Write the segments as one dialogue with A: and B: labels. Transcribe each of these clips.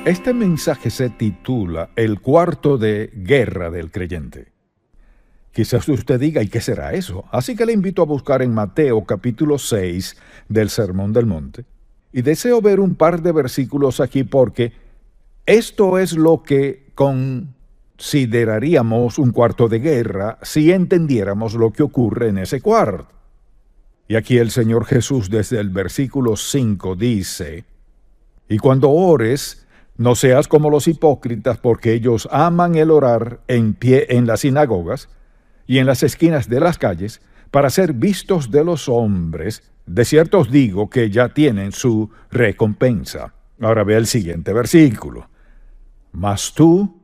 A: Este mensaje se titula El cuarto de guerra del creyente. Quizás usted diga, ¿y qué será eso? Así que le invito a buscar en Mateo capítulo 6 del Sermón del Monte. Y deseo ver un par de versículos aquí porque esto es lo que consideraríamos un cuarto de guerra si entendiéramos lo que ocurre en ese cuarto. Y aquí el Señor Jesús desde el versículo 5 dice, y cuando ores, no seas como los hipócritas, porque ellos aman el orar en pie en las sinagogas y en las esquinas de las calles, para ser vistos de los hombres. De cierto os digo que ya tienen su recompensa. Ahora ve el siguiente versículo. Mas tú,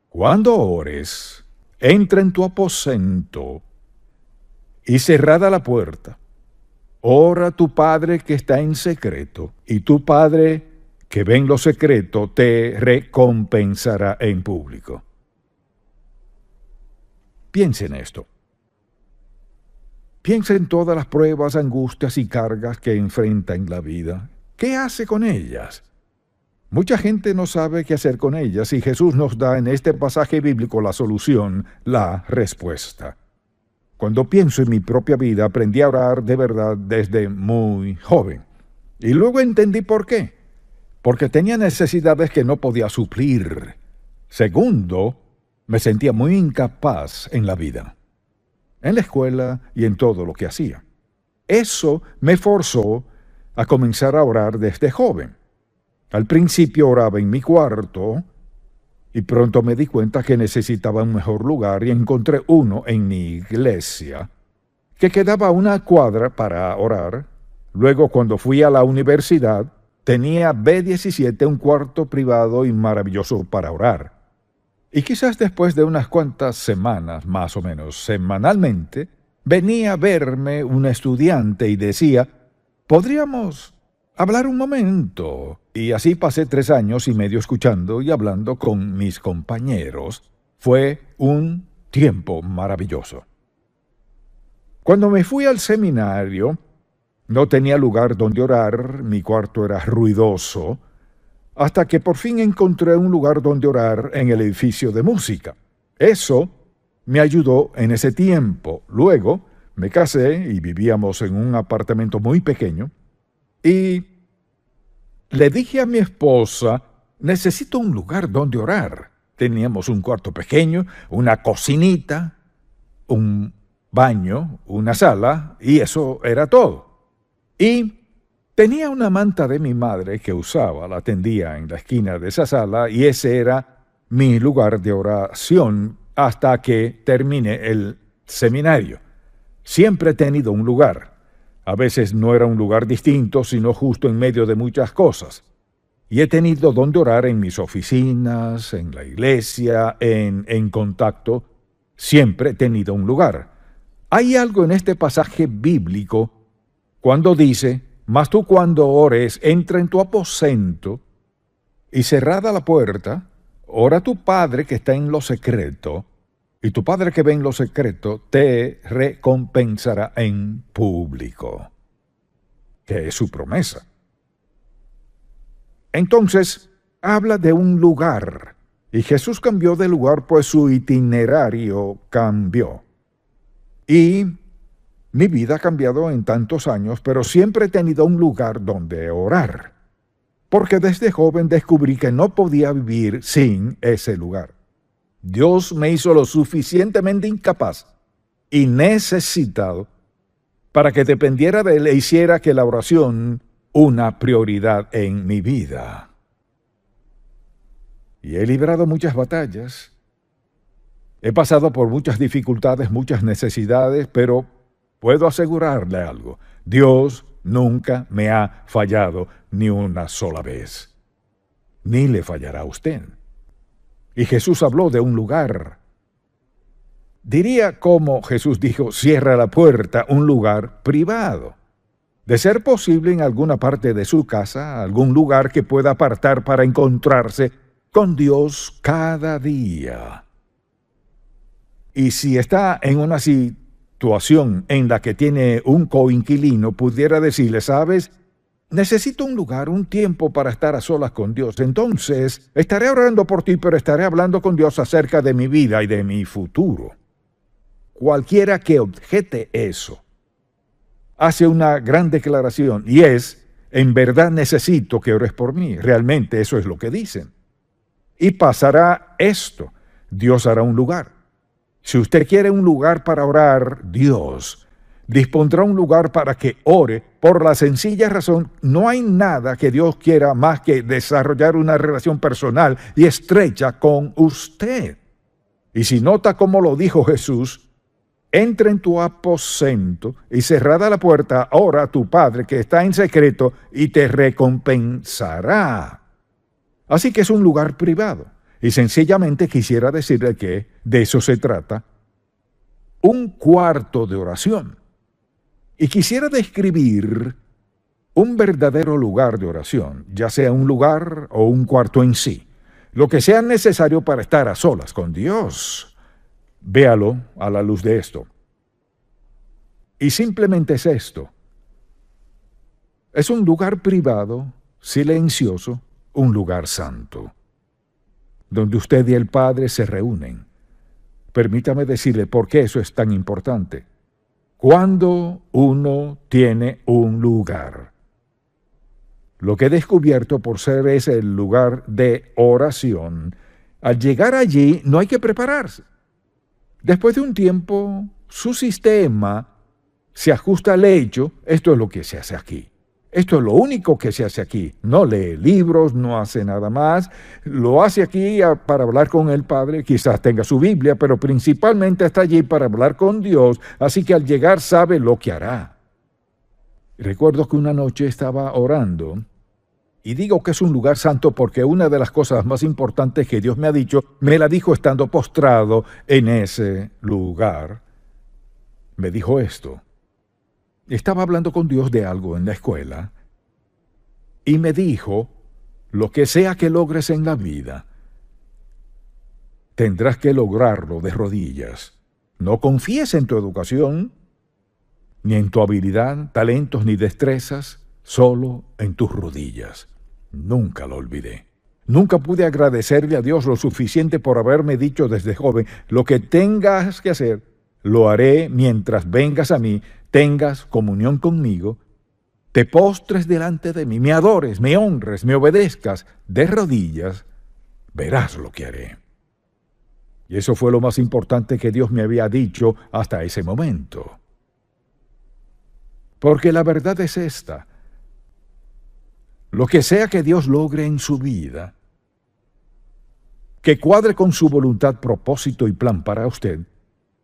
A: cuando ores, entra en tu aposento y cerrada la puerta, ora a tu Padre que está en secreto, y tu Padre que ve en lo secreto te recompensará en público. Piensa en esto. Piensa en todas las pruebas, angustias y cargas que enfrenta en la vida. ¿Qué hace con ellas? Mucha gente no sabe qué hacer con ellas y Jesús nos da en este pasaje bíblico la solución, la respuesta. Cuando pienso en mi propia vida, aprendí a orar de verdad desde muy joven. Y luego entendí por qué. Porque tenía necesidades que no podía suplir. Segundo, me sentía muy incapaz en la vida, en la escuela y en todo lo que hacía. Eso me forzó a comenzar a orar desde joven. Al principio oraba en mi cuarto y pronto me di cuenta que necesitaba un mejor lugar y encontré uno en mi iglesia, que quedaba a una cuadra para orar. Luego, cuando fui a la universidad, tenía B17, un cuarto privado y maravilloso para orar. Y quizás después de unas cuantas semanas, más o menos semanalmente, venía a verme un estudiante y decía, ¿podríamos hablar un momento? Y así pasé 3 años y medio escuchando y hablando con mis compañeros. Fue un tiempo maravilloso. Cuando me fui al seminario, no tenía lugar donde orar, mi cuarto era ruidoso, hasta que por fin encontré un lugar donde orar en el edificio de música. Eso me ayudó en ese tiempo. Luego me casé y vivíamos en un apartamento muy pequeño y le dije a mi esposa, necesito un lugar donde orar. Teníamos un cuarto pequeño, una cocinita, un baño, una sala y eso era todo. Y tenía una manta de mi madre que usaba, la tendía en la esquina de esa sala y ese era mi lugar de oración hasta que terminé el seminario. Siempre he tenido un lugar. A veces no era un lugar distinto, sino justo en medio de muchas cosas. Y he tenido donde orar en mis oficinas, en la iglesia, en contacto. Siempre he tenido un lugar. Hay algo en este pasaje bíblico cuando dice, mas tú cuando ores, entra en tu aposento y cerrada la puerta, ora a tu Padre que está en lo secreto, y tu Padre que ve en lo secreto te recompensará en público, que es su promesa. Entonces, habla de un lugar, y Jesús cambió de lugar, pues su itinerario cambió. Y mi vida ha cambiado en tantos años, pero siempre he tenido un lugar donde orar, porque desde joven descubrí que no podía vivir sin ese lugar. Dios me hizo lo suficientemente incapaz y necesitado para que dependiera de Él e hiciera que la oración una prioridad en mi vida. Y he librado muchas batallas. He pasado por muchas dificultades, muchas necesidades, pero puedo asegurarle algo. Dios nunca me ha fallado ni una sola vez. Ni le fallará a usted. Y Jesús habló de un lugar. Diría como Jesús dijo, cierra la puerta, un lugar privado. De ser posible en alguna parte de su casa, algún lugar que pueda apartar para encontrarse con Dios cada día. Y si está en una situación en la que tiene un coinquilino, pudiera decirle, ¿sabes? necesito un lugar, un tiempo para estar a solas con Dios. Entonces, estaré orando por ti, pero estaré hablando con Dios acerca de mi vida y de mi futuro. Cualquiera que objete eso, hace una gran declaración, y es, en verdad necesito que ores por mí. Realmente eso es lo que dicen. Y pasará esto, Dios hará un lugar. Si usted quiere un lugar para orar, Dios dispondrá un lugar para que ore, por la sencilla razón, no hay nada que Dios quiera más que desarrollar una relación personal y estrecha con usted. Y si nota cómo lo dijo Jesús, entra en tu aposento y cerrada la puerta, ora a tu Padre que está en secreto y te recompensará. Así que es un lugar privado. Y sencillamente quisiera decirle que de eso se trata. Un cuarto de oración. Y quisiera describir un verdadero lugar de oración, ya sea un lugar o un cuarto en sí, lo que sea necesario para estar a solas con Dios. Véalo a la luz de esto. Y simplemente es esto. Es un lugar privado, silencioso, un lugar santo, donde usted y el Padre se reúnen. Permítame decirle por qué eso es tan importante. Cuando uno tiene un lugar, lo que he descubierto por ser ese el lugar de oración, al llegar allí no hay que prepararse. Después de un tiempo, su sistema se ajusta al hecho, esto es lo que se hace aquí. Esto es lo único que se hace aquí. No lee libros, no hace nada más. Lo hace aquí para hablar con el Padre. Quizás tenga su Biblia, pero principalmente está allí para hablar con Dios. Así que al llegar sabe lo que hará. Recuerdo que una noche estaba orando. Y digo que es un lugar santo porque una de las cosas más importantes que Dios me ha dicho, me la dijo estando postrado en ese lugar. Me dijo esto. Estaba hablando con Dios de algo en la escuela y me dijo, lo que sea que logres en la vida, tendrás que lograrlo de rodillas. No confíes en tu educación, ni en tu habilidad, talentos ni destrezas, solo en tus rodillas. Nunca lo olvidé. Nunca pude agradecerle a Dios lo suficiente por haberme dicho desde joven, lo que tengas que hacer, lo haré mientras vengas a mí, tengas comunión conmigo, te postres delante de mí, me adores, me honres, me obedezcas de rodillas, verás lo que haré. Y eso fue lo más importante que Dios me había dicho hasta ese momento. Porque la verdad es esta. Lo que sea que Dios logre en su vida, que cuadre con su voluntad, propósito y plan para usted,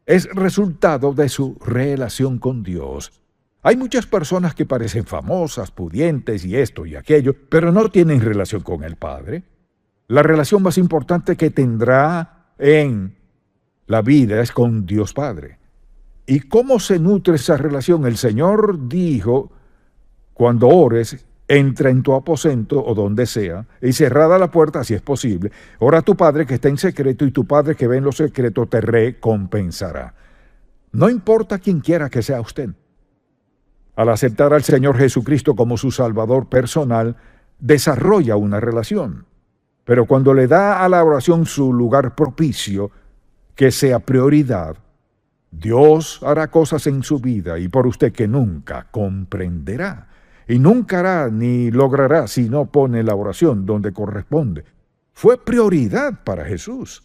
A: es resultado de su relación con Dios. Hay muchas personas que parecen famosas, pudientes y esto y aquello, pero no tienen relación con el Padre. La relación más importante que tendrá en la vida es con Dios Padre. ¿Y cómo se nutre esa relación? El Señor dijo, cuando ores, entra en tu aposento o donde sea, y cerrada la puerta si es posible, ora a tu Padre que está en secreto, y tu Padre que ve en lo secreto te recompensará. No importa quién quiera que sea usted. Al aceptar al Señor Jesucristo como su Salvador personal, desarrolla una relación. Pero cuando le da a la oración su lugar propicio, que sea prioridad, Dios hará cosas en su vida y por usted que nunca comprenderá. Y nunca hará ni logrará si no pone la oración donde corresponde. Fue prioridad para Jesús.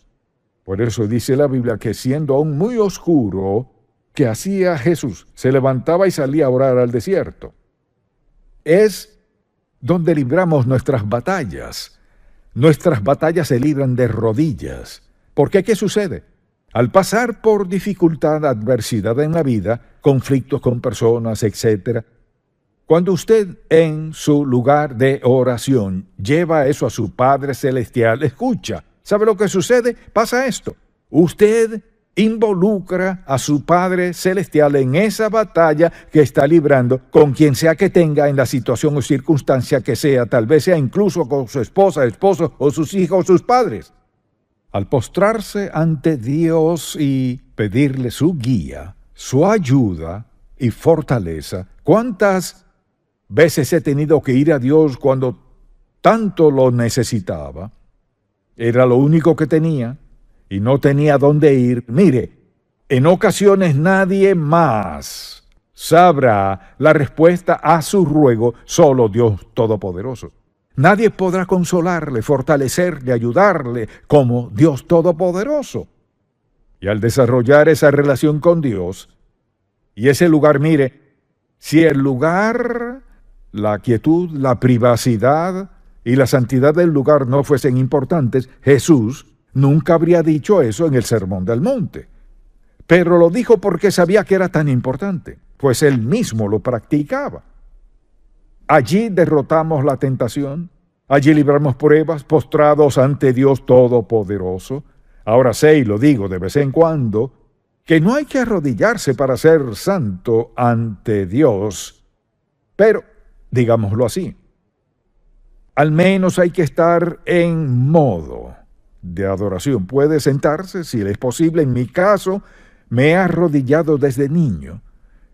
A: Por eso dice la Biblia que siendo aún muy oscuro, ¿qué hacía Jesús? Se levantaba y salía a orar al desierto. Es donde libramos nuestras batallas. Nuestras batallas se libran de rodillas. ¿Por qué? ¿Qué sucede? Al pasar por dificultad, adversidad en la vida, conflictos con personas, etc., cuando usted en su lugar de oración lleva eso a su Padre Celestial, escucha, ¿sabe lo que sucede? Pasa esto. Usted involucra a su Padre Celestial en esa batalla que está librando con quien sea que tenga en la situación o circunstancia que sea, tal vez sea incluso con su esposa, esposo o sus hijos o sus padres. Al postrarse ante Dios y pedirle su guía, su ayuda y fortaleza, ¿cuántas veces he tenido que ir a Dios cuando tanto lo necesitaba. Era lo único que tenía y no tenía dónde ir. Mire, en ocasiones nadie más sabrá la respuesta a su ruego, solo Dios Todopoderoso. Nadie podrá consolarle, fortalecerle, ayudarle como Dios Todopoderoso. Y al desarrollar esa relación con Dios, y ese lugar, mire, si el lugar, la quietud, la privacidad y la santidad del lugar no fuesen importantes, Jesús nunca habría dicho eso en el Sermón del Monte. Pero lo dijo porque sabía que era tan importante, pues él mismo lo practicaba. Allí derrotamos la tentación, allí libramos pruebas, postrados ante Dios Todopoderoso. Ahora sé, y lo digo de vez en cuando, que no hay que arrodillarse para ser santo ante Dios, pero, digámoslo así, al menos hay que estar en modo de adoración. Puede sentarse, si es posible. En mi caso, me he arrodillado desde niño,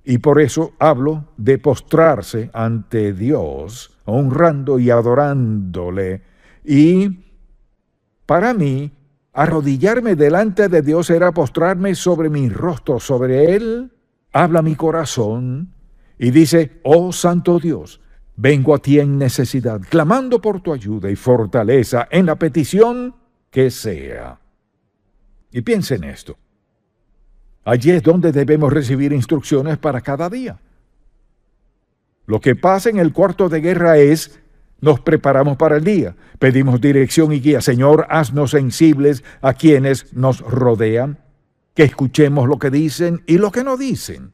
A: y por eso hablo de postrarse ante Dios, honrando y adorándole. Y para mí, arrodillarme delante de Dios era postrarme sobre mi rostro, sobre Él. Habla mi corazón y dice: oh Santo Dios, vengo a ti en necesidad, clamando por tu ayuda y fortaleza en la petición que sea. Y piensa en esto. Allí es donde debemos recibir instrucciones para cada día. Lo que pasa en el cuarto de guerra es: nos preparamos para el día, pedimos dirección y guía. Señor, haznos sensibles a quienes nos rodean, que escuchemos lo que dicen y lo que no dicen,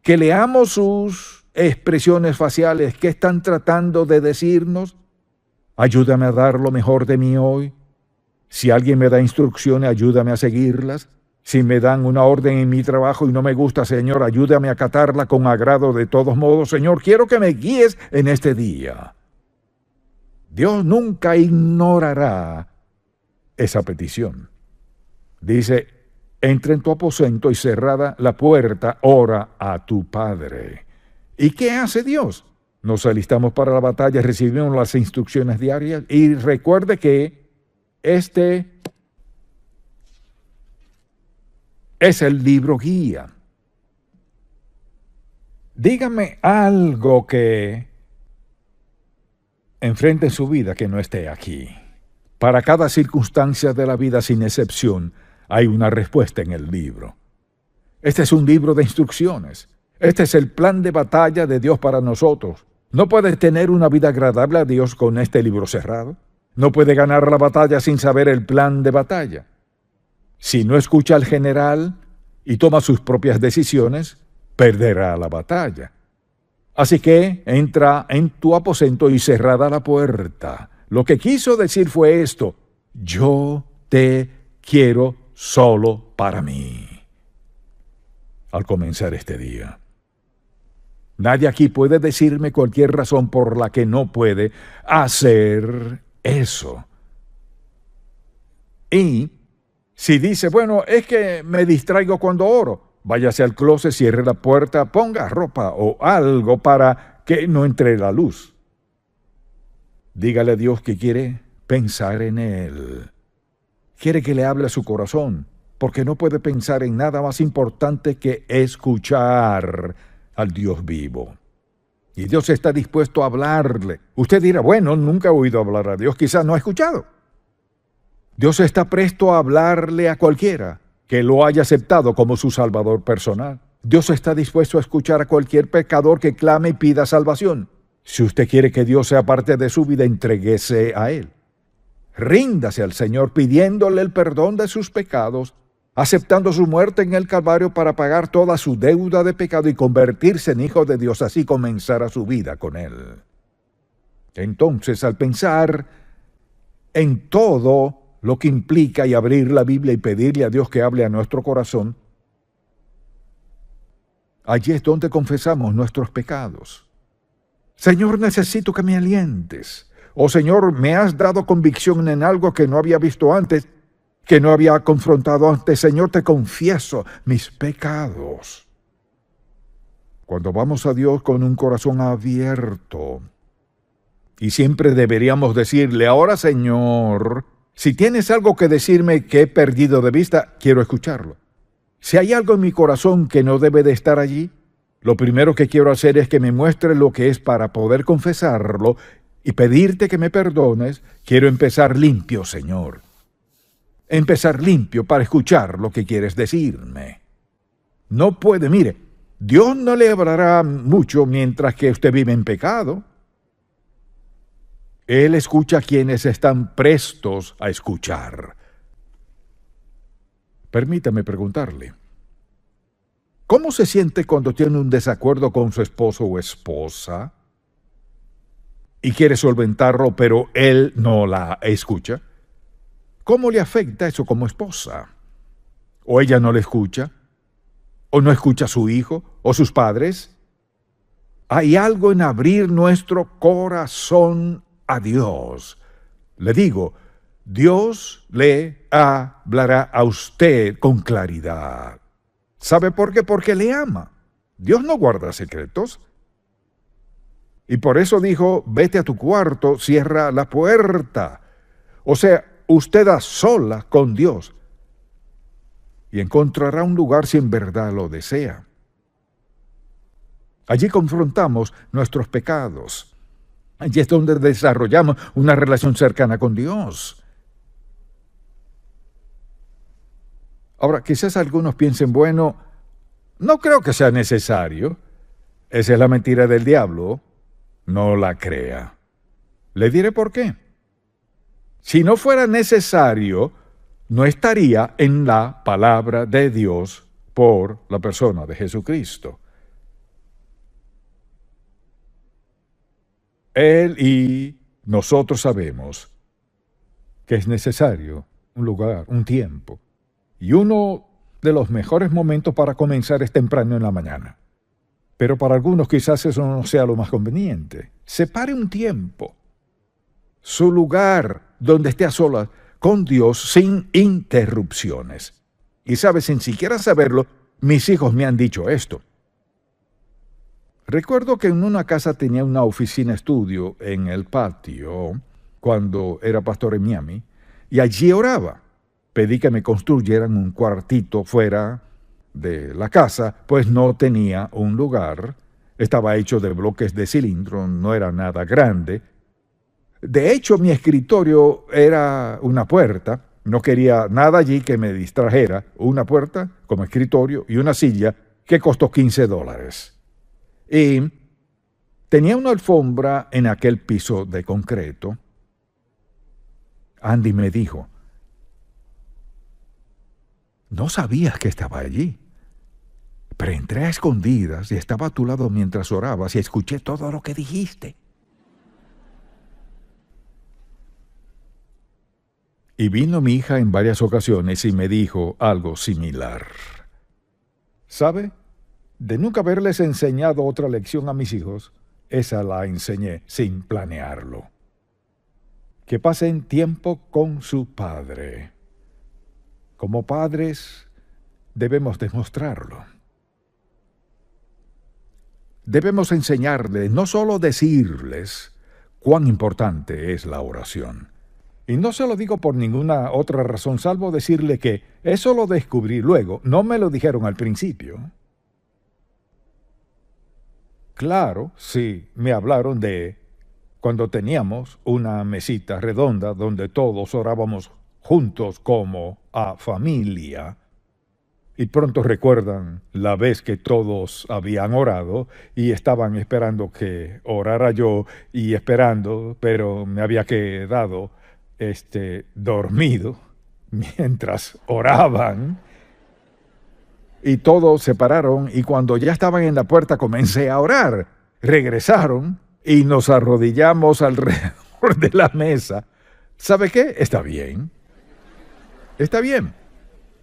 A: que leamos sus expresiones faciales, qué están tratando de decirnos. Ayúdame a dar lo mejor de mí hoy. Si alguien me da instrucciones, ayúdame a seguirlas. Si me dan una orden en mi trabajo y no me gusta, Señor, ayúdame a acatarla con agrado de todos modos. Señor, quiero que me guíes en este día. Dios nunca ignorará esa petición. Dice: entra en tu aposento y cerrada la puerta, ora a tu Padre. ¿Y qué hace Dios? Nos alistamos para la batalla, recibimos las instrucciones diarias y recuerde que este es el libro guía. Dígame algo que enfrente en su vida que no esté aquí. Para cada circunstancia de la vida, sin excepción, hay una respuesta en el libro. Este es un libro de instrucciones. Este es el plan de batalla de Dios para nosotros. No puedes tener una vida agradable a Dios con este libro cerrado. No puede ganar la batalla sin saber el plan de batalla. Si no escucha al general y toma sus propias decisiones, perderá la batalla. Así que entra en tu aposento y cerrada la puerta. Lo que quiso decir fue esto: yo te quiero solo para mí. Al comenzar este día, nadie aquí puede decirme cualquier razón por la que no puede hacer eso. Y si dice: bueno, es que me distraigo cuando oro, váyase al closet, cierre la puerta, ponga ropa o algo para que no entre la luz. Dígale a Dios que quiere pensar en Él. Quiere que le hable a su corazón, porque no puede pensar en nada más importante que escuchar al Dios vivo. Y Dios está dispuesto a hablarle. Usted dirá: bueno, nunca he oído hablar a Dios, quizás no ha escuchado. Dios está presto a hablarle a cualquiera que lo haya aceptado como su Salvador personal. Dios está dispuesto a escuchar a cualquier pecador que clame y pida salvación. Si usted quiere que Dios sea parte de su vida, entréguese a Él. Ríndase al Señor pidiéndole el perdón de sus pecados, aceptando su muerte en el Calvario para pagar toda su deuda de pecado y convertirse en hijo de Dios, así comenzará su vida con Él. Entonces, al pensar en todo lo que implica y abrir la Biblia y pedirle a Dios que hable a nuestro corazón, allí es donde confesamos nuestros pecados. Señor, necesito que me alientes. Oh Señor, me has dado convicción en algo que no había visto antes, que no había confrontado antes. Señor, te confieso mis pecados. Cuando vamos a Dios con un corazón abierto, y siempre deberíamos decirle: ahora, Señor, si tienes algo que decirme que he perdido de vista, quiero escucharlo. Si hay algo en mi corazón que no debe de estar allí, lo primero que quiero hacer es que me muestres lo que es para poder confesarlo y pedirte que me perdones. Quiero empezar limpio, Señor. Empezar limpio para escuchar lo que quieres decirme. No puede, mire, Dios no le hablará mucho mientras que usted vive en pecado. Él escucha a quienes están prestos a escuchar. Permítame preguntarle, ¿cómo se siente cuando tiene un desacuerdo con su esposo o esposa y quiere solventarlo, pero él no la escucha? ¿Cómo le afecta eso como esposa? ¿O ella no le escucha? ¿O no escucha a su hijo o sus padres? Hay algo en abrir nuestro corazón a Dios. Le digo, Dios le hablará a usted con claridad. ¿Sabe por qué? Porque le ama. Dios no guarda secretos. Y por eso dijo: vete a tu cuarto, cierra la puerta. O sea, usted a solas con Dios. Y encontrará un lugar si en verdad lo desea. Allí confrontamos nuestros pecados. Allí es donde desarrollamos una relación cercana con Dios. Ahora, quizás algunos piensen, bueno, no creo que sea necesario. Esa es la mentira del diablo. No la crea. Le diré por qué. Si no fuera necesario, no estaría en la palabra de Dios por la persona de Jesucristo. Él y nosotros sabemos que es necesario un lugar, un tiempo. Y uno de los mejores momentos para comenzar es temprano en la mañana. Pero para algunos quizás eso no sea lo más conveniente. Separe un tiempo, su lugar donde esté a solas con Dios sin interrupciones. Y sabe, sin siquiera saberlo, mis hijos me han dicho esto. Recuerdo que en una casa tenía una oficina estudio en el patio cuando era pastor en Miami, y allí oraba. Pedí que me construyeran un cuartito fuera de la casa, pues no tenía un lugar. Estaba hecho de bloques de cilindro, no era nada grande. De hecho, mi escritorio era una puerta. No quería nada allí que me distrajera. Una puerta como escritorio y una silla que costó $15. Y tenía una alfombra en aquel piso de concreto. Andy me dijo: no sabías que estaba allí, pero entré a escondidas y estaba a tu lado mientras orabas y escuché todo lo que dijiste. Y vino mi hija en varias ocasiones y me dijo algo similar. ¿Sabe? De nunca haberles enseñado otra lección a mis hijos, esa la enseñé sin planearlo. Que pasen tiempo con su padre. Como padres, debemos demostrarlo. Debemos enseñarles, no solo decirles, cuán importante es la oración. Y no se lo digo por ninguna otra razón, salvo decirle que eso lo descubrí luego, no me lo dijeron al principio. Claro, sí, me hablaron de cuando teníamos una mesita redonda donde todos orábamos juntos como a familia. Y pronto recuerdan la vez que todos habían orado y estaban esperando que orara yo y esperando, pero me había quedado dormido mientras oraban. Y todos se pararon y cuando ya estaban en la puerta comencé a orar. Regresaron y nos arrodillamos alrededor de la mesa. ¿Sabe qué? Está bien. Está bien.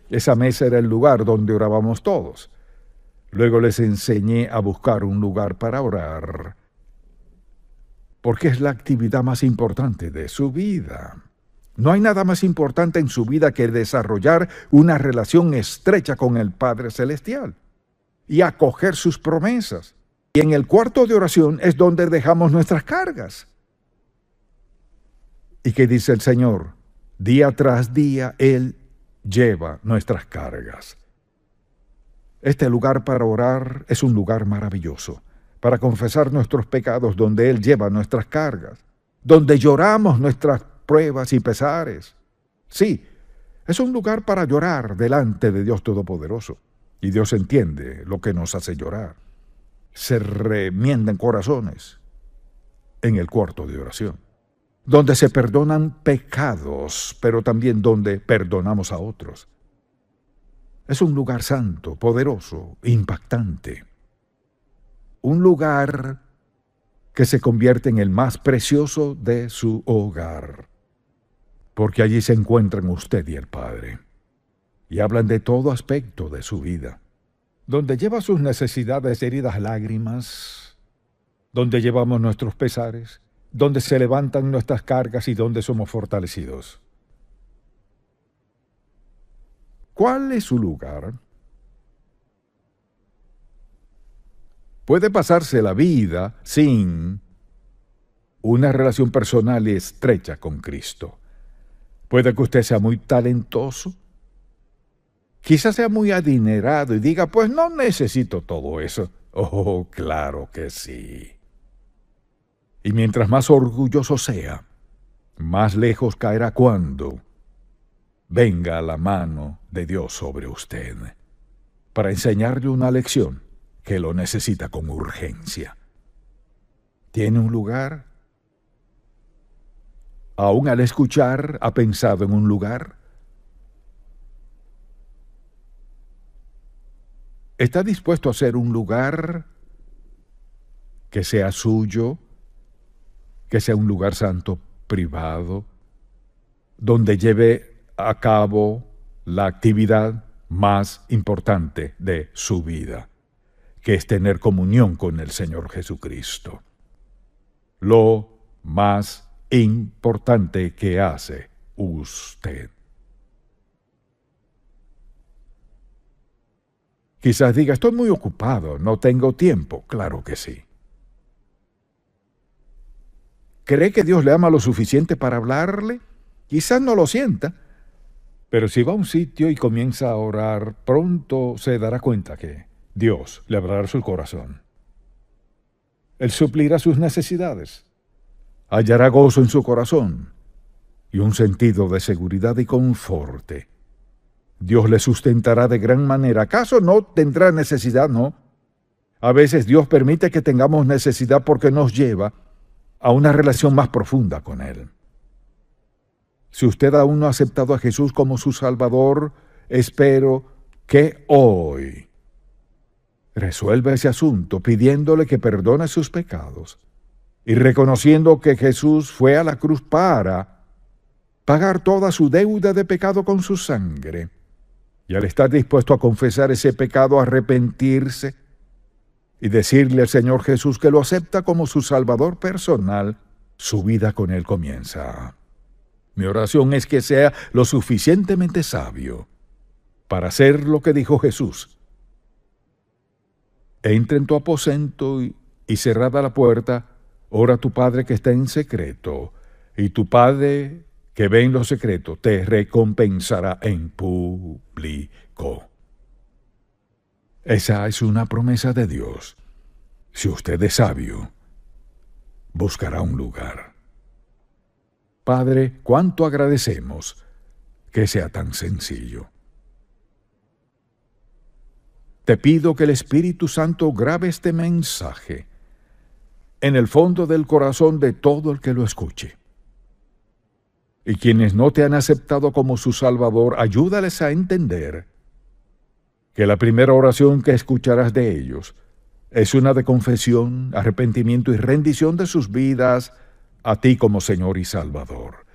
A: Esa mesa era el lugar donde orábamos todos. Luego les enseñé a buscar un lugar para orar, porque es la actividad más importante de su vida. No hay nada más importante en su vida que desarrollar una relación estrecha con el Padre Celestial. y acoger sus promesas. Y en el cuarto de oración es donde dejamos nuestras cargas. ¿Y qué dice el Señor? Día tras día Él lleva nuestras cargas. Este lugar para orar es un lugar maravilloso, para confesar nuestros pecados, donde Él lleva nuestras cargas, donde lloramos nuestras pruebas y pesares. Sí, es un lugar para llorar delante de Dios Todopoderoso. Y Dios entiende lo que nos hace llorar. Se remiendan corazones en el cuarto de oración, donde se perdonan pecados, pero también donde perdonamos a otros. Es un lugar santo, poderoso, impactante. Un lugar que se convierte en el más precioso de su hogar, porque allí se encuentran usted y el Padre, y hablan de todo aspecto de su vida, donde lleva sus necesidades, heridas, lágrimas, donde llevamos nuestros pesares, donde se levantan nuestras cargas y donde somos fortalecidos. ¿Cuál es su lugar? Puede pasarse la vida sin una relación personal y estrecha con Cristo. Puede que usted sea muy talentoso, quizás sea muy adinerado y diga, pues no necesito todo eso. Oh, claro que sí. Y mientras más orgulloso sea, más lejos caerá cuando venga la mano de Dios sobre usted para enseñarle una lección que lo necesita con urgencia. ¿Tiene un lugar? ¿Aún al escuchar ha pensado en un lugar? ¿Está dispuesto a ser un lugar que sea suyo, que sea un lugar santo privado, donde lleve a cabo la actividad más importante de su vida, que es tener comunión con el Señor Jesucristo? Lo más importante que hace usted. Quizás diga, estoy muy ocupado, no tengo tiempo. Claro que sí. ¿Cree que Dios le ama lo suficiente para hablarle? Quizás no lo sienta, pero si va a un sitio y comienza a orar, pronto se dará cuenta que Dios le abrirá su corazón. Él suplirá sus necesidades, hallará gozo en su corazón y un sentido de seguridad y confort. Dios le sustentará de gran manera. ¿Acaso no tendrá necesidad? No. A veces Dios permite que tengamos necesidad porque nos lleva a una relación más profunda con Él. Si usted aún no ha aceptado a Jesús como su Salvador, espero que hoy resuelva ese asunto pidiéndole que perdone sus pecados y reconociendo que Jesús fue a la cruz para pagar toda su deuda de pecado con su sangre. Y al estar dispuesto a confesar ese pecado, arrepentirse y decirle al Señor Jesús que lo acepta como su Salvador personal, su vida con Él comienza. Mi oración es que sea lo suficientemente sabio para hacer lo que dijo Jesús. Entra en tu aposento y cerrada la puerta, ora a tu Padre que está en secreto, y tu Padre que ve en lo secreto te recompensará en público. Esa es una promesa de Dios. Si usted es sabio, buscará un lugar. Padre, cuánto agradecemos que sea tan sencillo. Te pido que el Espíritu Santo grabe este mensaje en el fondo del corazón de todo el que lo escuche. Y quienes no te han aceptado como su Salvador, ayúdales a entender que la primera oración que escucharás de ellos es una de confesión, arrepentimiento y rendición de sus vidas a ti como Señor y Salvador.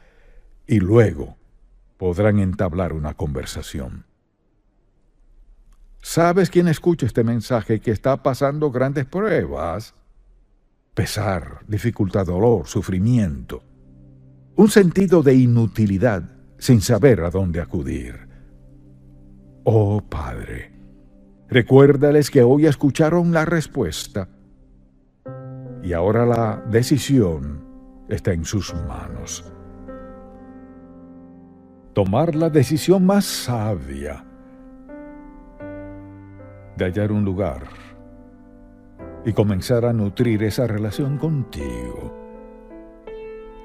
A: Y luego podrán entablar una conversación. ¿Sabes quién escucha este mensaje que está pasando grandes pruebas? Pesar, dificultad, dolor, sufrimiento. Un sentido de inutilidad sin saber a dónde acudir. Oh Padre, Recuérdales que hoy escucharon la respuesta y ahora la decisión está en sus manos. Tomar la decisión más sabia de hallar un lugar y comenzar a nutrir esa relación contigo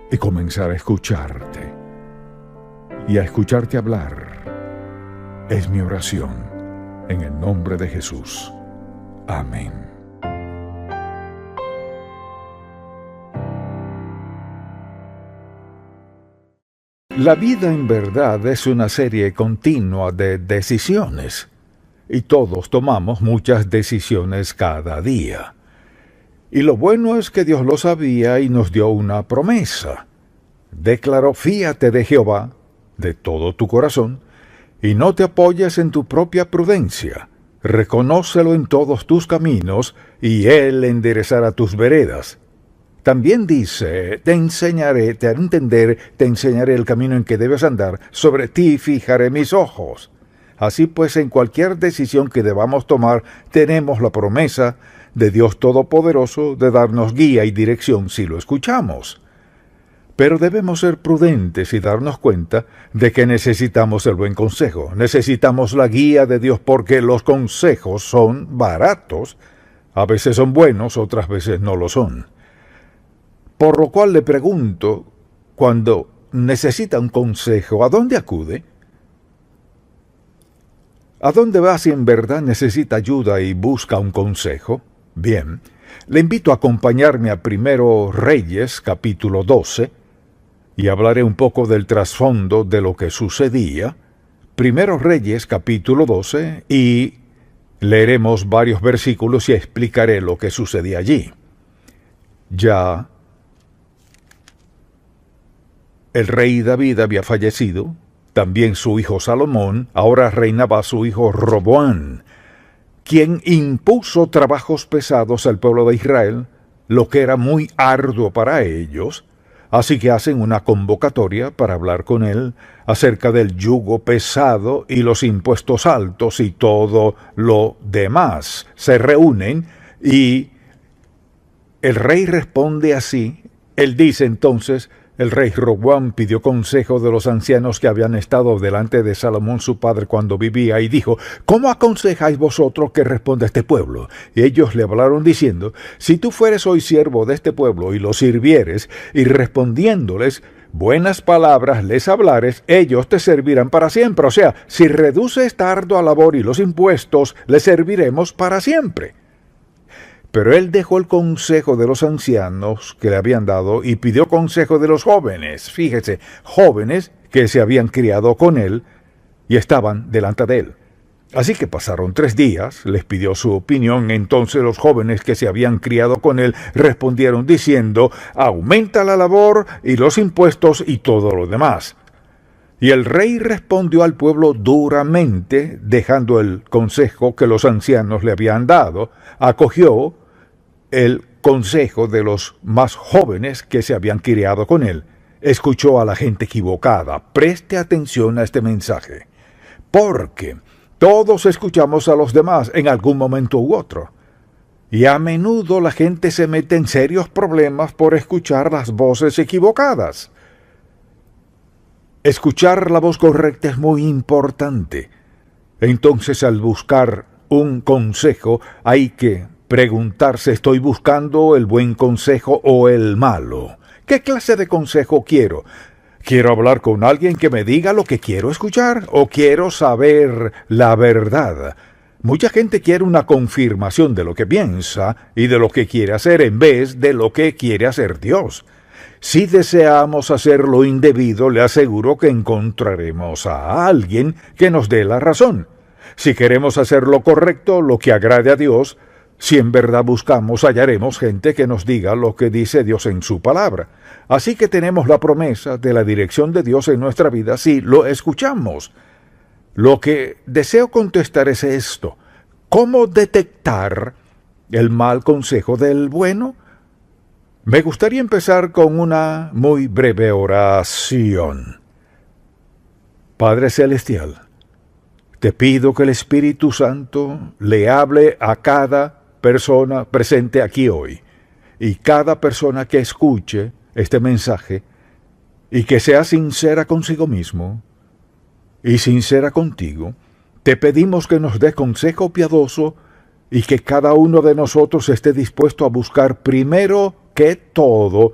A: y comenzar a escucharte y a escucharte hablar es mi oración en el nombre de Jesús. Amén. La vida en verdad es una serie continua de decisiones, y todos tomamos muchas decisiones cada día. Y lo bueno es que Dios lo sabía y nos dio una promesa. Declaró: fíate de Jehová de todo tu corazón, y no te apoyes en tu propia prudencia. Reconócelo en todos tus caminos, y Él enderezará tus veredas. También dice: te enseñaré, te haré entender, te enseñaré el camino en que debes andar, sobre ti fijaré mis ojos. Así pues, en cualquier decisión que debamos tomar, tenemos la promesa de Dios Todopoderoso de darnos guía y dirección si lo escuchamos. Pero debemos ser prudentes y darnos cuenta de que necesitamos el buen consejo. Necesitamos la guía de Dios porque los consejos son baratos. A veces son buenos, otras veces no lo son. Por lo cual le pregunto, cuando necesita un consejo, ¿a dónde acude? ¿A dónde va si en verdad necesita ayuda y busca un consejo? Bien, le invito a acompañarme a Primero Reyes, capítulo 12, y hablaré un poco del trasfondo de lo que sucedía. Primero Reyes, capítulo 12, y leeremos varios versículos y explicaré lo que sucedía allí. Ya el rey David había fallecido, también su hijo Salomón, ahora reinaba su hijo Roboam, quien impuso trabajos pesados al pueblo de Israel, lo que era muy arduo para ellos, así que hacen una convocatoria para hablar con él acerca del yugo pesado y los impuestos altos y todo lo demás. Se reúnen y el rey responde así. Él dice entonces: el rey Roboam pidió consejo de los ancianos que habían estado delante de Salomón su padre cuando vivía, y dijo: ¿cómo aconsejáis vosotros que responda este pueblo? Y ellos le hablaron diciendo: si tú fueres hoy siervo de este pueblo y lo sirvieres, y respondiéndoles buenas palabras les hablares, ellos te servirán para siempre. O sea, si reduce esta ardua labor y los impuestos, le serviremos para siempre. Pero él dejó el consejo de los ancianos que le habían dado y pidió consejo de los jóvenes. Fíjese, jóvenes que se habían criado con él y estaban delante de él. Así que pasaron 3 días, les pidió su opinión. Entonces los jóvenes que se habían criado con él respondieron diciendo: aumenta la labor y los impuestos y todo lo demás. Y el rey respondió al pueblo duramente, dejando el consejo que los ancianos le habían dado. Acogió el consejo de los más jóvenes que se habían criado con él. Escuchó a la gente equivocada. Preste atención a este mensaje, porque todos escuchamos a los demás en algún momento u otro. Y a menudo la gente se mete en serios problemas por escuchar las voces equivocadas. Escuchar la voz correcta es muy importante. Entonces, al buscar un consejo, hay que preguntarse: ¿estoy buscando el buen consejo o el malo? ¿Qué clase de consejo quiero? ¿Quiero hablar con alguien que me diga lo que quiero escuchar o quiero saber la verdad? Mucha gente quiere una confirmación de lo que piensa y de lo que quiere hacer en vez de lo que quiere hacer Dios. Si deseamos hacer lo indebido, le aseguro que encontraremos a alguien que nos dé la razón. Si queremos hacer lo correcto, lo que agrade a Dios, si en verdad buscamos, hallaremos gente que nos diga lo que dice Dios en su palabra. Así que tenemos la promesa de la dirección de Dios en nuestra vida si lo escuchamos. Lo que deseo contestar es esto: ¿cómo detectar el mal consejo del bueno? Me gustaría empezar con una muy breve oración. Padre Celestial, te pido que el Espíritu Santo le hable a cada persona presente aquí hoy, y cada persona que escuche este mensaje, y que sea sincera consigo mismo y sincera contigo. Te pedimos que nos des consejo piadoso y que cada uno de nosotros esté dispuesto a buscar primero que todo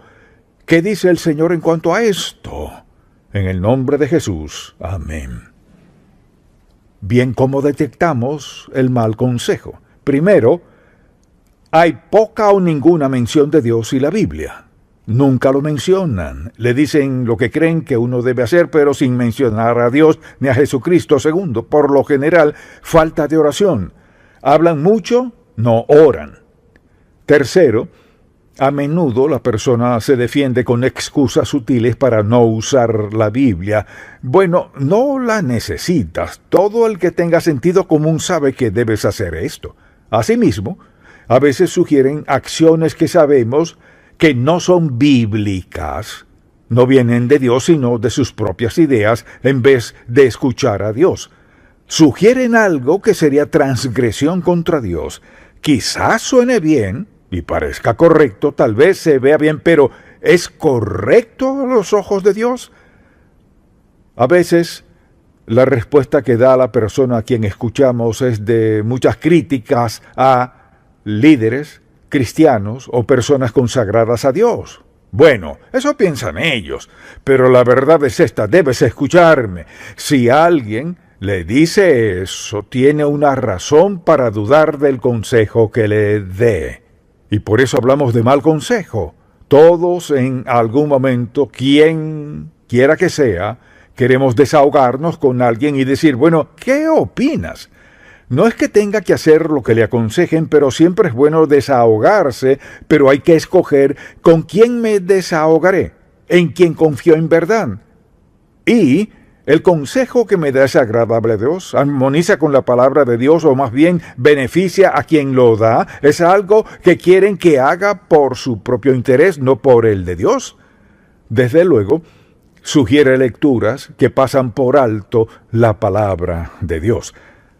A: qué dice el Señor en cuanto a esto. En el nombre de Jesús. Amén. Bien, ¿cómo detectamos el mal consejo? Primero, hay poca o ninguna mención de Dios y la Biblia. Nunca lo mencionan. Le dicen lo que creen que uno debe hacer, pero sin mencionar a Dios ni a Jesucristo. Segundo, por lo general, falta de oración. Hablan mucho, no oran. Tercero, a menudo la persona se defiende con excusas sutiles para no usar la Biblia. Bueno, no la necesitas. Todo el que tenga sentido común sabe que debes hacer esto. Asimismo, a veces sugieren acciones que sabemos que no son bíblicas, no vienen de Dios sino de sus propias ideas en vez de escuchar a Dios. Sugieren algo que sería transgresión contra Dios. Quizás suene bien y parezca correcto, tal vez se vea bien, pero ¿es correcto a los ojos de Dios? A veces la respuesta que da la persona a quien escuchamos es de muchas críticas a líderes cristianos o personas consagradas a Dios. Bueno, eso piensan ellos, pero la verdad es esta, debes escucharme. Si alguien le dice eso, tiene una razón para dudar del consejo que le dé. Y por eso hablamos de mal consejo. Todos en algún momento, quien quiera que sea, queremos desahogarnos con alguien y decir, bueno, ¿qué opinas? No es que tenga que hacer lo que le aconsejen, pero siempre es bueno desahogarse, pero hay que escoger con quién me desahogaré, en quién confío en verdad. Y el consejo que me da es agradable a Dios, armoniza con la palabra de Dios o más bien beneficia a quien lo da, es algo que quieren que haga por su propio interés, no por el de Dios. Desde luego, sugiere lecturas que pasan por alto la palabra de Dios.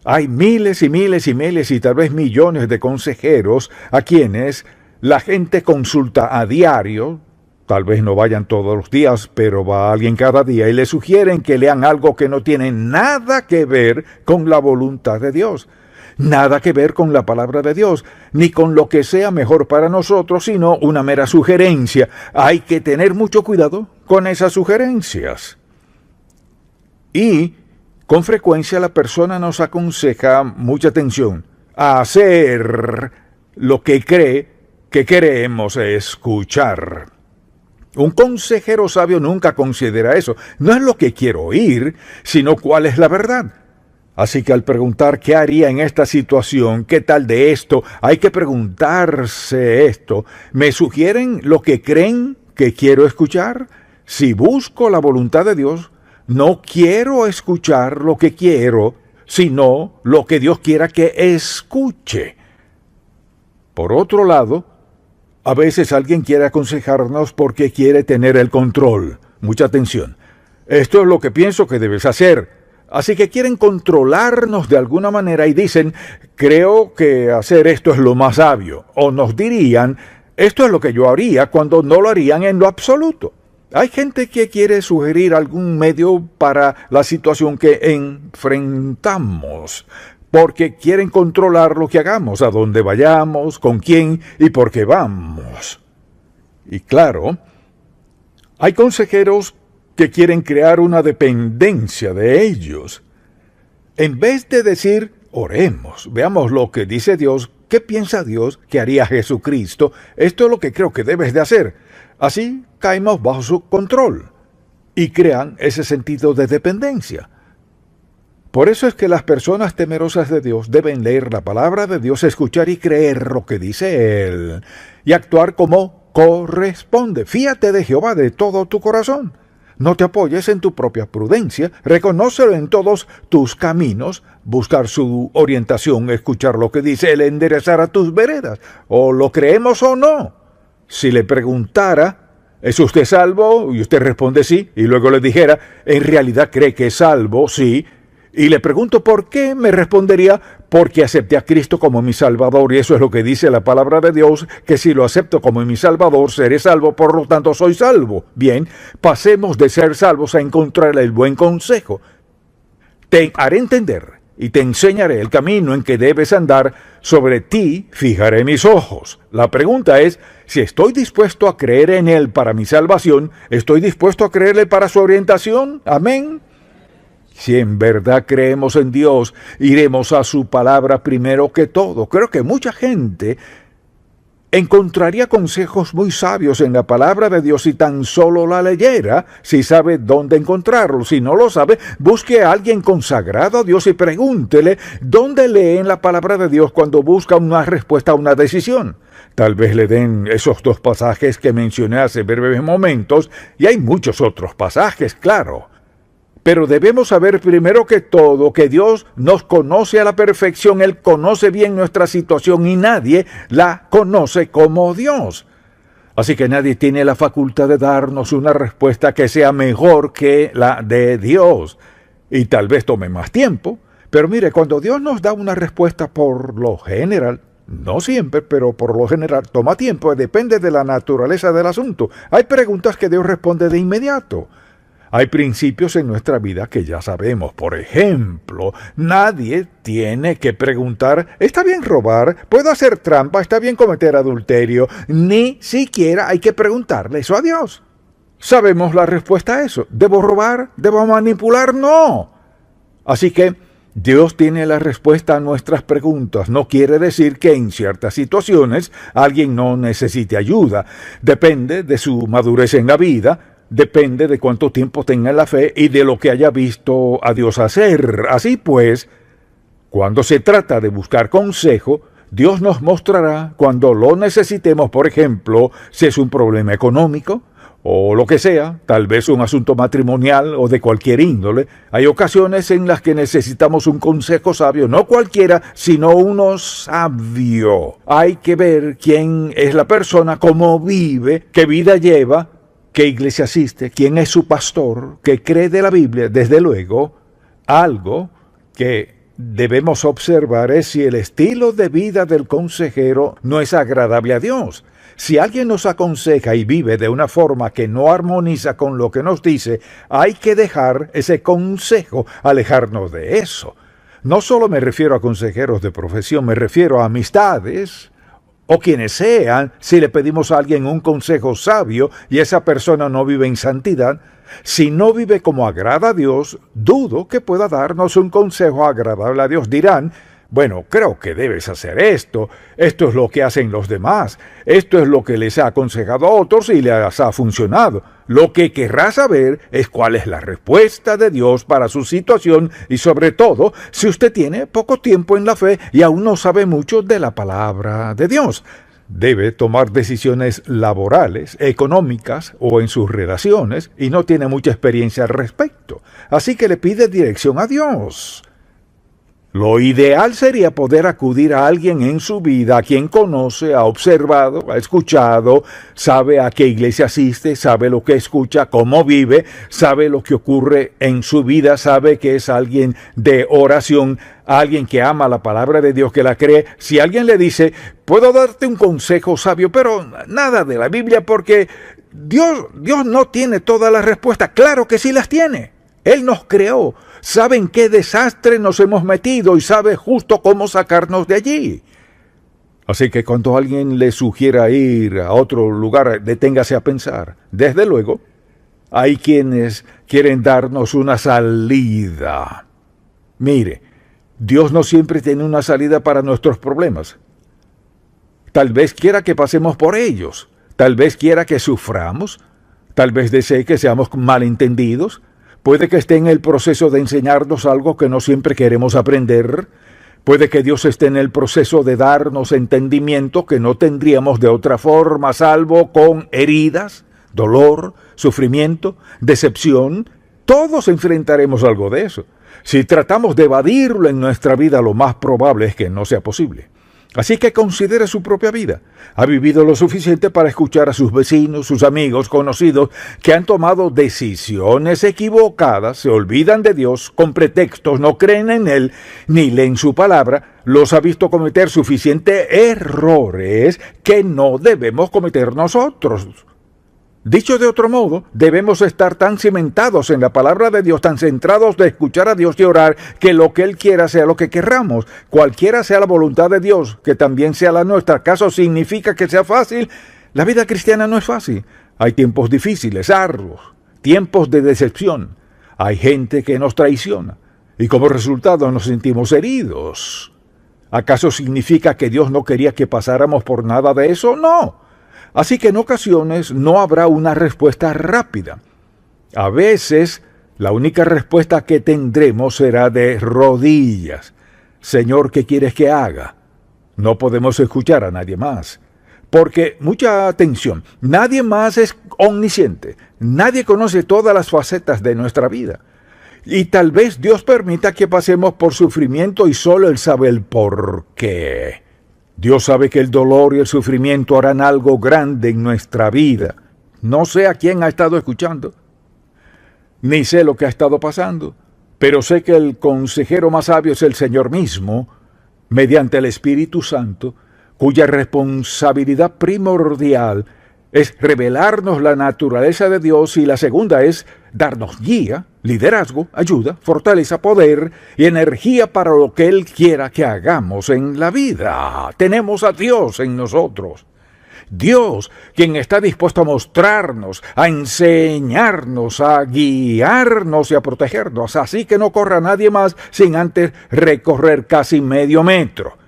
A: Hay miles y miles y miles y tal vez millones de consejeros a quienes la gente consulta a diario. Tal vez no vayan todos los días, pero va alguien cada día y le sugieren que lean algo que no tiene nada que ver con la voluntad de Dios, nada que ver con la palabra de Dios, ni con lo que sea mejor para nosotros, sino una mera sugerencia. Hay que tener mucho cuidado con esas sugerencias. Y con frecuencia la persona nos aconseja, mucha atención, a hacer lo que cree que queremos escuchar. Un consejero sabio nunca considera eso. No es lo que quiero oír, sino cuál es la verdad. Así que al preguntar qué haría en esta situación, qué tal de esto, hay que preguntarse esto. ¿Me sugieren lo que creen que quiero escuchar? Si busco la voluntad de Dios, no quiero escuchar lo que quiero, sino lo que Dios quiera que escuche. Por otro lado, a veces alguien quiere aconsejarnos porque quiere tener el control. Mucha atención. Esto es lo que pienso que debes hacer. Así que quieren controlarnos de alguna manera y dicen, creo que hacer esto es lo más sabio. O nos dirían, esto es lo que yo haría cuando no lo harían en lo absoluto. Hay gente que quiere sugerir algún medio para la situación que enfrentamos, porque quieren controlar lo que hagamos, a dónde vayamos, con quién y por qué vamos. Y claro, hay consejeros que quieren crear una dependencia de ellos. En vez de decir, oremos, veamos lo que dice Dios, qué piensa Dios que haría Jesucristo, esto es lo que creo que debes de hacer. Así caemos bajo su control y crean ese sentido de dependencia. Por eso es que las personas temerosas de Dios deben leer la palabra de Dios, escuchar y creer lo que dice Él, y actuar como corresponde. Fíate de Jehová de todo tu corazón. No te apoyes en tu propia prudencia, reconócelo en todos tus caminos, buscar su orientación, escuchar lo que dice Él, enderezar a tus veredas. O lo creemos o no. Si le preguntara, ¿es usted salvo? Y usted responde sí, y luego le dijera, ¿en realidad cree que es salvo? Sí. y le pregunto por qué, me respondería, porque acepté a Cristo como mi Salvador, y eso es lo que dice la palabra de Dios, que si lo acepto como mi Salvador, seré salvo, por lo tanto soy salvo. Bien, pasemos de ser salvos a encontrar el buen consejo. Te haré entender y te enseñaré el camino en que debes andar, sobre ti fijaré mis ojos. La pregunta es, si estoy dispuesto a creer en Él para mi salvación, ¿estoy dispuesto a creerle para su orientación? Amén. Si en verdad creemos en Dios, iremos a su palabra primero que todo. Creo que mucha gente encontraría consejos muy sabios en la palabra de Dios si tan solo la leyera, si sabe dónde encontrarlo. Si no lo sabe, busque a alguien consagrado a Dios y pregúntele dónde lee en la palabra de Dios cuando busca una respuesta a una decisión. Tal vez le den esos 2 pasajes que mencioné hace breves momentos, y hay muchos otros pasajes, claro. Pero debemos saber primero que todo que Dios nos conoce a la perfección. Él conoce bien nuestra situación y nadie la conoce como Dios. Así que nadie tiene la facultad de darnos una respuesta que sea mejor que la de Dios. Y tal vez tome más tiempo, pero mire, cuando Dios nos da una respuesta, por lo general, no siempre, pero por lo general toma tiempo, depende de la naturaleza del asunto. Hay preguntas que Dios responde de inmediato. Hay principios en nuestra vida que ya sabemos. Por ejemplo, nadie tiene que preguntar, ¿está bien robar? ¿Puedo hacer trampa? ¿Está bien cometer adulterio? Ni siquiera hay que preguntarle eso a Dios. Sabemos la respuesta a eso. ¿Debo robar? ¿Debo manipular? No. Así que Dios tiene la respuesta a nuestras preguntas. No quiere decir que en ciertas situaciones alguien no necesite ayuda. Depende de su madurez en la vida. Depende de cuánto tiempo tenga en la fe y de lo que haya visto a Dios hacer. Así pues, cuando se trata de buscar consejo, Dios nos mostrará cuando lo necesitemos. Por ejemplo, si es un problema económico o lo que sea, tal vez un asunto matrimonial o de cualquier índole. Hay ocasiones en las que necesitamos un consejo sabio, no cualquiera, sino uno sabio. Hay que ver quién es la persona, cómo vive, qué vida lleva, qué iglesia asiste, quién es su pastor, qué cree de la Biblia. Desde luego, algo que debemos observar es si el estilo de vida del consejero no es agradable a Dios. Si alguien nos aconseja y vive de una forma que no armoniza con lo que nos dice, hay que dejar ese consejo, alejarnos de eso. No solo me refiero a consejeros de profesión, me refiero a amistades, o quienes sean. Si le pedimos a alguien un consejo sabio y esa persona no vive en santidad, si no vive como agrada a Dios, dudo que pueda darnos un consejo agradable a Dios. Dirán, bueno, creo que debes hacer esto es lo que hacen los demás, esto es lo que les ha aconsejado a otros y les ha funcionado. Lo que querrá saber es cuál es la respuesta de Dios para su situación y sobre todo, si usted tiene poco tiempo en la fe y aún no sabe mucho de la palabra de Dios. Debe tomar decisiones laborales, económicas o en sus relaciones y no tiene mucha experiencia al respecto. Así que le pide dirección a Dios. Lo ideal sería poder acudir a alguien en su vida a quien conoce, ha observado, ha escuchado, sabe a qué iglesia asiste, sabe lo que escucha, cómo vive, sabe lo que ocurre en su vida, sabe que es alguien de oración, alguien que ama la palabra de Dios, que la cree. Si alguien le dice, puedo darte un consejo sabio, pero nada de la Biblia porque Dios no tiene todas las respuestas. Claro que sí las tiene. Él nos creó, sabe en qué desastre nos hemos metido y sabe justo cómo sacarnos de allí. Así que cuando alguien le sugiera ir a otro lugar, deténgase a pensar. Desde luego, hay quienes quieren darnos una salida. Mire, Dios no siempre tiene una salida para nuestros problemas. Tal vez quiera que pasemos por ellos, tal vez quiera que suframos, tal vez desee que seamos malentendidos. Puede que esté en el proceso de enseñarnos algo que no siempre queremos aprender. Puede que Dios esté en el proceso de darnos entendimiento que no tendríamos de otra forma, salvo con heridas, dolor, sufrimiento, decepción. Todos enfrentaremos algo de eso. Si tratamos de evadirlo en nuestra vida, lo más probable es que no sea posible. Así que considere su propia vida. Ha vivido lo suficiente para escuchar a sus vecinos, sus amigos, conocidos, que han tomado decisiones equivocadas, se olvidan de Dios con pretextos, no creen en Él, ni leen su palabra. Los ha visto cometer suficientes errores que no debemos cometer nosotros. Dicho de otro modo, debemos estar tan cimentados en la palabra de Dios, tan centrados de escuchar a Dios y orar, que lo que Él quiera sea lo que querramos, cualquiera sea la voluntad de Dios, que también sea la nuestra. ¿Acaso significa que sea fácil? La vida cristiana no es fácil. Hay tiempos difíciles, arduos, tiempos de decepción. Hay gente que nos traiciona y como resultado nos sentimos heridos. ¿Acaso significa que Dios no quería que pasáramos por nada de eso? No. Así que en ocasiones no habrá una respuesta rápida. A veces la única respuesta que tendremos será de rodillas. Señor, ¿qué quieres que haga? No podemos escuchar a nadie más. Porque, mucha atención, nadie más es omnisciente. Nadie conoce todas las facetas de nuestra vida. Y tal vez Dios permita que pasemos por sufrimiento y solo Él sabe el por qué. Dios sabe que el dolor y el sufrimiento harán algo grande en nuestra vida. No sé a quién ha estado escuchando, ni sé lo que ha estado pasando, pero sé que el consejero más sabio es el Señor mismo, mediante el Espíritu Santo, cuya responsabilidad primordial es revelarnos la naturaleza de Dios y la segunda es darnos guía, liderazgo, ayuda, fortaleza, poder y energía para lo que Él quiera que hagamos en la vida. Tenemos a Dios en nosotros. Dios, quien está dispuesto a mostrarnos, a enseñarnos, a guiarnos y a protegernos. Así que no corra nadie más sin antes recorrer casi medio metro.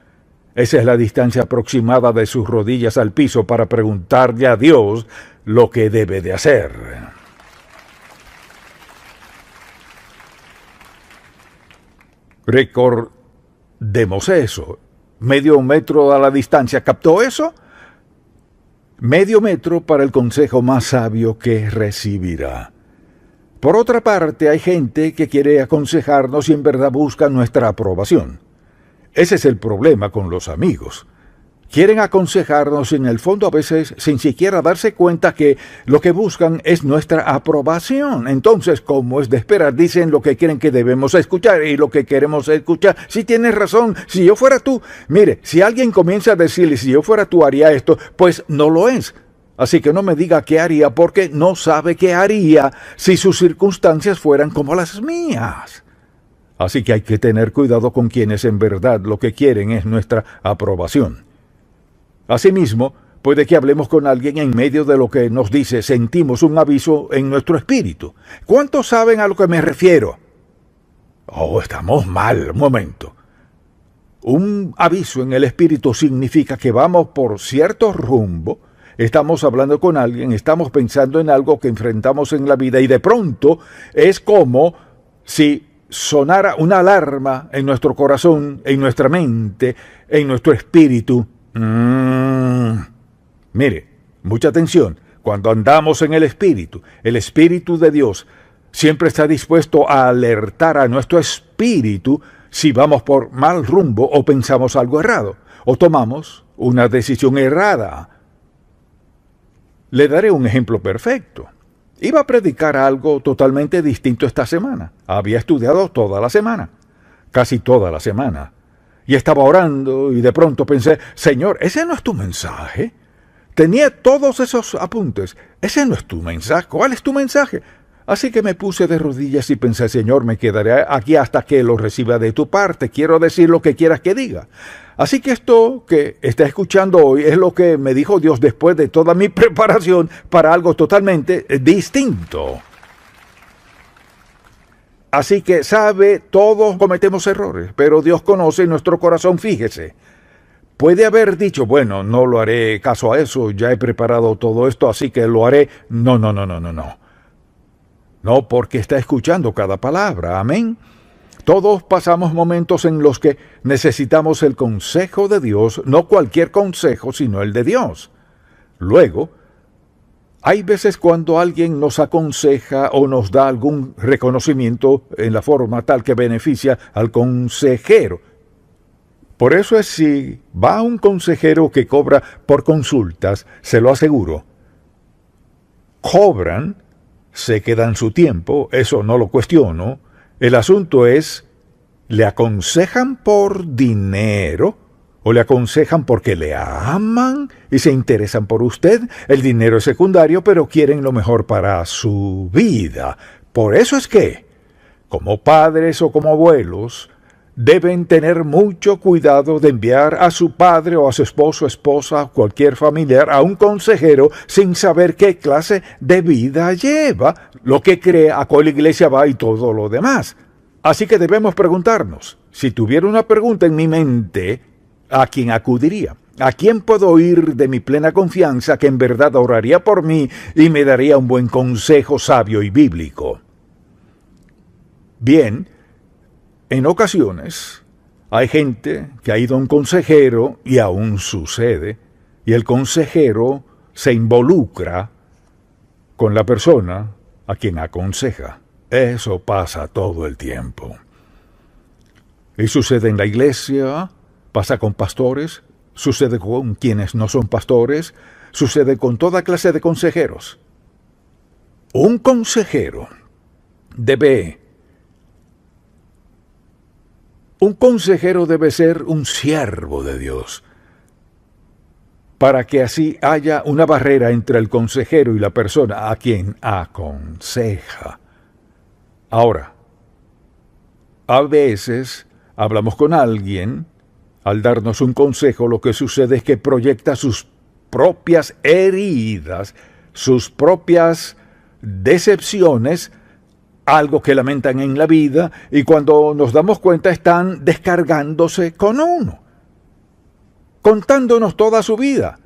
A: Esa es la distancia aproximada de sus rodillas al piso para preguntarle a Dios lo que debe de hacer. Recordemos eso. Medio metro a la distancia. ¿Captó eso? Medio metro para el consejo más sabio que recibirá. Por otra parte, hay gente que quiere aconsejarnos y en verdad busca nuestra aprobación. Ese es el problema con los amigos. Quieren aconsejarnos en el fondo a veces sin siquiera darse cuenta que lo que buscan es nuestra aprobación. Entonces, como es de esperar, dicen lo que quieren que debemos escuchar y lo que queremos escuchar. Si tienes razón, si yo fuera tú. Mire, si alguien comienza a decirle si yo fuera tú haría esto, pues no lo es. Así que no me diga qué haría porque no sabe qué haría si sus circunstancias fueran como las mías. Así que hay que tener cuidado con quienes en verdad lo que quieren es nuestra aprobación. Asimismo, puede que hablemos con alguien en medio de lo que nos dice, sentimos un aviso en nuestro espíritu. ¿Cuántos saben a lo que me refiero? Oh, estamos mal, un momento. Un aviso en el espíritu significa que vamos por cierto rumbo, estamos hablando con alguien, estamos pensando en algo que enfrentamos en la vida y de pronto es como si sonara una alarma en nuestro corazón, en nuestra mente, en nuestro espíritu. Mire, mucha atención. Cuando andamos en el Espíritu de Dios siempre está dispuesto a alertar a nuestro espíritu si vamos por mal rumbo o pensamos algo errado, o tomamos una decisión errada. Le daré un ejemplo perfecto. Iba a predicar algo totalmente distinto esta semana. Había estudiado toda la semana, casi toda la semana. Y estaba orando y de pronto pensé, Señor, ¿ese no es tu mensaje? Tenía todos esos apuntes. ¿Ese no es tu mensaje? ¿Cuál es tu mensaje? Así que me puse de rodillas y pensé, Señor, me quedaré aquí hasta que lo reciba de tu parte. Quiero decir lo que quieras que diga. Así que esto que está escuchando hoy es lo que me dijo Dios después de toda mi preparación para algo totalmente distinto. Así que sabe, todos cometemos errores, pero Dios conoce nuestro corazón, fíjese. Puede haber dicho, bueno, no lo haré caso a eso, ya he preparado todo esto, así que lo haré. No. No, porque está escuchando cada palabra, amén. Todos pasamos momentos en los que necesitamos el consejo de Dios, no cualquier consejo, sino el de Dios. Luego, hay veces cuando alguien nos aconseja o nos da algún reconocimiento en la forma tal que beneficia al consejero. Por eso es si va un consejero que cobra por consultas, se lo aseguro. Cobran, se quedan su tiempo, eso no lo cuestiono. El asunto es, ¿le aconsejan por dinero o le aconsejan porque le aman y se interesan por usted? El dinero es secundario, pero quieren lo mejor para su vida. Por eso es que, como padres o como abuelos, deben tener mucho cuidado de enviar a su padre o a su esposo, esposa, cualquier familiar a un consejero sin saber qué clase de vida lleva, lo que cree, a cuál iglesia va y todo lo demás. Así que debemos preguntarnos, si tuviera una pregunta en mi mente, ¿a quién acudiría? ¿A quién puedo ir de mi plena confianza que en verdad oraría por mí y me daría un buen consejo sabio y bíblico? Bien, en ocasiones hay gente que ha ido a un consejero y aún sucede, y el consejero se involucra con la persona a quien aconseja. Eso pasa todo el tiempo. Y sucede en la iglesia, pasa con pastores, sucede con quienes no son pastores, sucede con toda clase de consejeros. Un consejero debe ser un siervo de Dios, para que así haya una barrera entre el consejero y la persona a quien aconseja. Ahora, a veces hablamos con alguien, al darnos un consejo, lo que sucede es que proyecta sus propias heridas, sus propias decepciones, algo que lamentan en la vida, y cuando nos damos cuenta están descargándose con uno, contándonos toda su vida,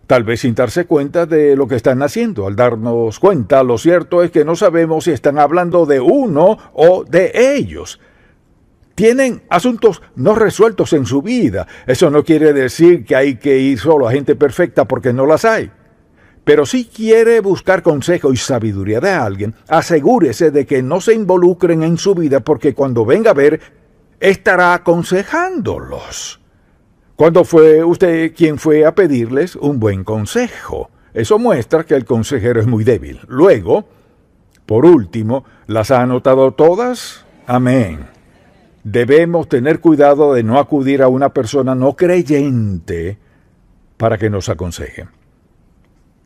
A: tal vez sin darse cuenta de lo que están haciendo. Al darnos cuenta, lo cierto es que no sabemos si están hablando de uno o de ellos. Tienen asuntos no resueltos en su vida. Eso no quiere decir que hay que ir solo a gente perfecta, porque no las hay. Pero si quiere buscar consejo y sabiduría de alguien, asegúrese de que no se involucren en su vida, porque cuando venga a ver, estará aconsejándolos. ¿Cuándo fue usted quien fue a pedirles un buen consejo? Eso muestra que el consejero es muy débil. Luego, por último, ¿las ha anotado todas? Amén. Debemos tener cuidado de no acudir a una persona no creyente para que nos aconseje.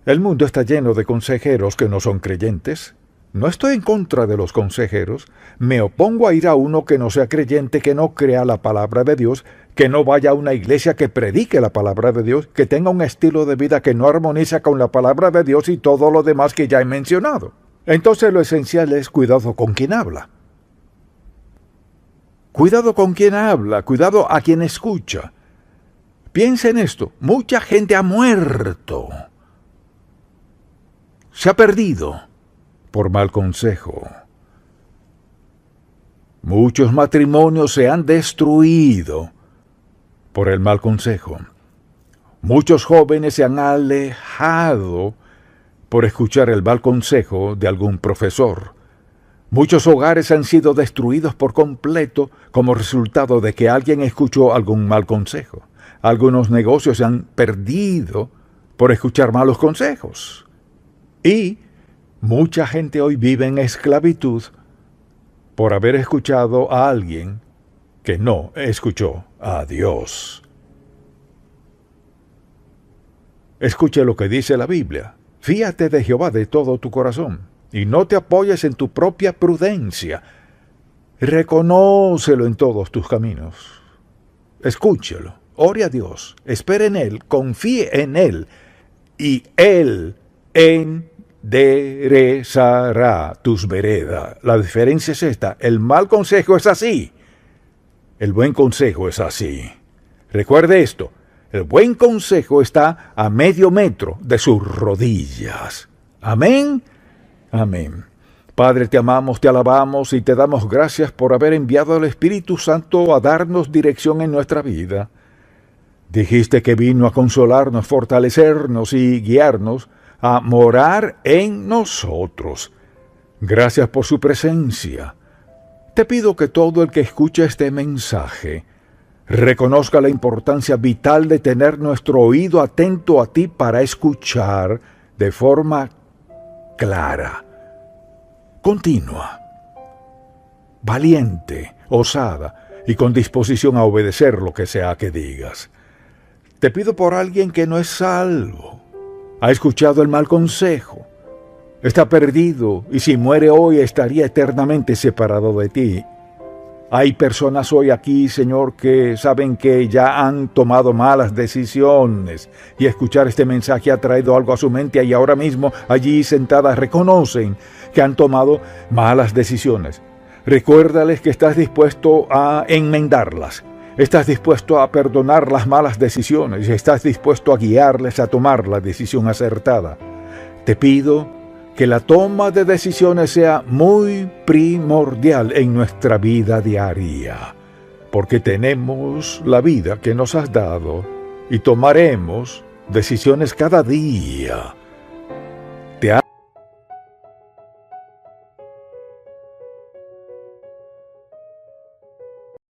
A: El mundo está lleno de consejeros que no son creyentes. No estoy en contra de los consejeros. Me opongo a ir a uno que no sea creyente, que no crea la palabra de Dios, que no vaya a una iglesia que predique la palabra de Dios, que tenga un estilo de vida que no armoniza con la palabra de Dios y todo lo demás que ya he mencionado. Entonces lo esencial es cuidado con quien habla. Cuidado con quien habla, cuidado a quien escucha. Piensa en esto, mucha gente ha muerto. Se ha perdido por mal consejo. Muchos matrimonios se han destruido por el mal consejo. Muchos jóvenes se han alejado por escuchar el mal consejo de algún profesor. Muchos hogares han sido destruidos por completo como resultado de que alguien escuchó algún mal consejo. Algunos negocios se han perdido por escuchar malos consejos. Y mucha gente hoy vive en esclavitud por haber escuchado a alguien que no escuchó a Dios. Escuche lo que dice la Biblia. Fíate de Jehová de todo tu corazón y no te apoyes en tu propia prudencia. Reconócelo en todos tus caminos. Escúchelo, ore a Dios, espere en Él, confíe en Él y Él enderezará tus veredas. La diferencia es esta: el mal consejo es así, el buen consejo es así. Recuerde esto: el buen consejo está a medio metro de sus rodillas. Amén. Amén. Padre, te amamos, te alabamos y te damos gracias por haber enviado al Espíritu Santo a darnos dirección en nuestra vida. Dijiste que vino a consolarnos, fortalecernos y guiarnos a morar en nosotros. Gracias por su presencia. Te pido que todo el que escuche este mensaje reconozca la importancia vital de tener nuestro oído atento a ti para escuchar de forma clara, continua, valiente, osada y con disposición a obedecer lo que sea que digas. Te pido por alguien que no es salvo, ha escuchado el mal consejo, está perdido y si muere hoy estaría eternamente separado de ti. Hay personas hoy aquí, Señor, que saben que ya han tomado malas decisiones y escuchar este mensaje ha traído algo a su mente y ahora mismo allí sentadas reconocen que han tomado malas decisiones. Recuérdales que estás dispuesto a enmendarlas, estás dispuesto a perdonar las malas decisiones y estás dispuesto a guiarles a tomar la decisión acertada. Te pido que la toma de decisiones sea muy primordial en nuestra vida diaria, porque tenemos la vida que nos has dado y tomaremos decisiones cada día